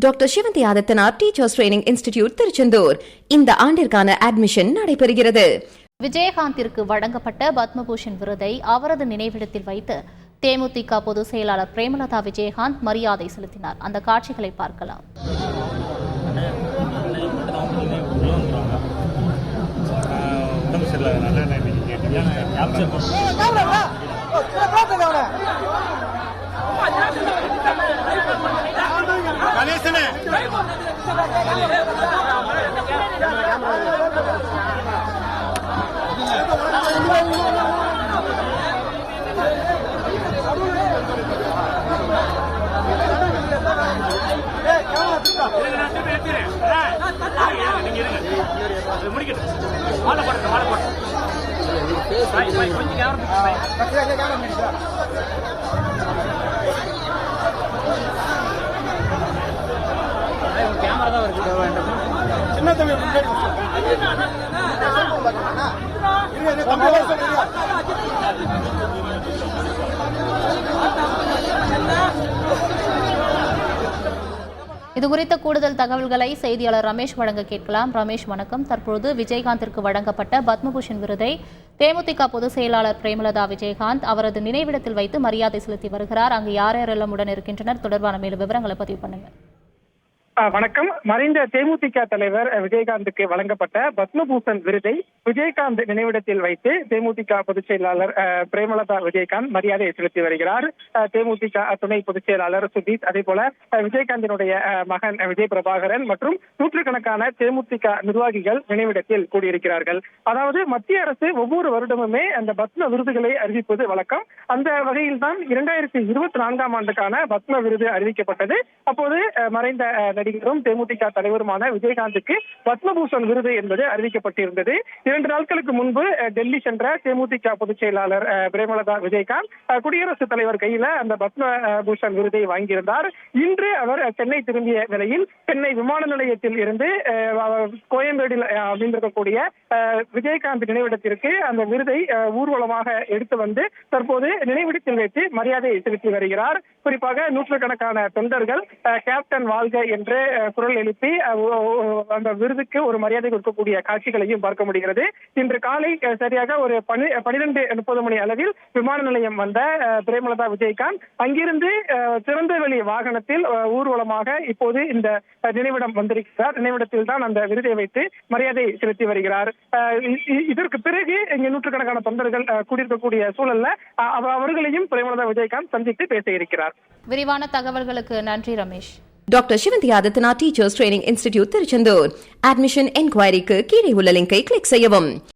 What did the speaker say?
Doctor Sivanthi Adithanar teachers training institute Tiruchendur இந்த ஆண்டிற்கான admission நடைபெறுகிறது. விஜயகாந்திற்கு வழங்கப்பட்ட பத்மபூஷன் விருதை அவரது நினைவிடத்தில் வைத்து தேமுதிக பொதுச் செயலாளர் பிரேமலதா விஜயகாந்த் மரியாதை செலுத்தினார். அந்த காட்சிகளை பார்க்கலாம். இதுகுறித்த கூடுதல் தகவல்களை செய்தியாளர் ரமேஷ் வழங்க கேட்கலாம். ரமேஷ், வணக்கம். தற்போது விஜயகாந்திற்கு வழங்கப்பட்ட பத்மபூஷன் விருதை தேமுதிக பொதுச் செயலாளர் பிரேமலதா விஜயகாந்த் அவரது நினைவிடத்தில் வைத்து மரியாதை செலுத்தி வருகிறார். அங்கு யார் யாரெல்லாம் உடன் இருக்கின்றனர்? தொடர்பான மேலும் விவரங்களை பதிவு பண்ணுங்க. வணக்கம். மறைந்த தேமுதிக தலைவர் விஜயகாந்துக்கு வழங்கப்பட்ட பத்மபூஷன் விருதை விஜயகாந்த் நினைவிடத்தில் வைத்து தேமுதிக பொதுச் செயலாளர் பிரேமலதா விஜயகாந்த் மரியாதை செலுத்தி வருகிறார். தேமுதிக துணை பொதுச் செயலாளர் சுதீஷ், அதே போல விஜயகாந்தினுடைய மகன் விஜய் பிரபாகரன் மற்றும் நூற்றுக்கணக்கான தேமுதிக நிர்வாகிகள் நினைவிடத்தில் கூடியிருக்கிறார்கள். அதாவது மத்திய அரசு ஒவ்வொரு வருடமுமே அந்த பத்ம விருதுகளை அறிவிப்பது வழக்கம். அந்த வகையில் தான் 2024ஆம் ஆண்டுக்கான பத்ம விருது அறிவிக்கப்பட்டது. அப்போது மறைந்த நடிகரும் தேமுதிக தலைவருமான விஜயகாந்துக்கு பத்மபூஷன் விருது என்பது அறிவிக்கப்பட்டிருந்தது. 2 நாட்களுக்கு முன்பு டெல்லி சென்ற தேமுதிக பொதுச் செயலாளர் பிரேமலதா விஜயகாந்த் குடியரசுத் தலைவர் கையில அந்த பத்மபூஷன் விருதை வாங்கியிருந்தார். இன்று அவர் சென்னை திரும்பிய நிலையில் சென்னை விமான நிலையத்தில் இருந்து கோயம்பேடில் அமைந்திருக்கக்கூடிய விஜயகாந்த் நினைவிடத்திற்கு அந்த விருதை ஊர்வலமாக எடுத்து வந்து தற்போது நினைவிடத்தில் வைத்து மரியாதை செலுத்தி வருகிறார். குறிப்பாக நூற்றுக்கணக்கான தொண்டர்கள் கேப்டன் வாழ்க என்று குரல் எழுப்பி அந்த விருதுக்கு ஒரு மரியாதை கொடுக்கக்கூடிய காட்சிகளையும் பார்க்க முடிகிறது. இன்று காலை சரியாக ஒரு 12:30 மணி அளவில் விமான நிலையம் வந்த பிரேமலதா விஜயகாந்த் அங்கிருந்து திறந்தவெளி வாகனத்தில் ஊர்வலமாக இப்போது இந்த நினைவிடம் வந்திருக்கிறார். நினைவிடத்தில் தான் அந்த விருதை வைத்து மரியாதை செலுத்தி வருகிறார். இதற்கு பிறகு இங்கு நூற்றுக்கணக்கான தொண்டர்கள் கூடியிருக்கக்கூடிய சூழல்ல அவர்களையும் பிரேமலதா விஜயகாந்த் சந்தித்து பேச இருக்கிறார். விரிவான தகவல்களுக்கு நன்றி Ramesh. Doctor Sivanthi Adithanar teachers training institute Tiruchendur. Admission என்கொயரிக்கு கீழே உள்ள லிங்கை கிளிக் செய்யவும்.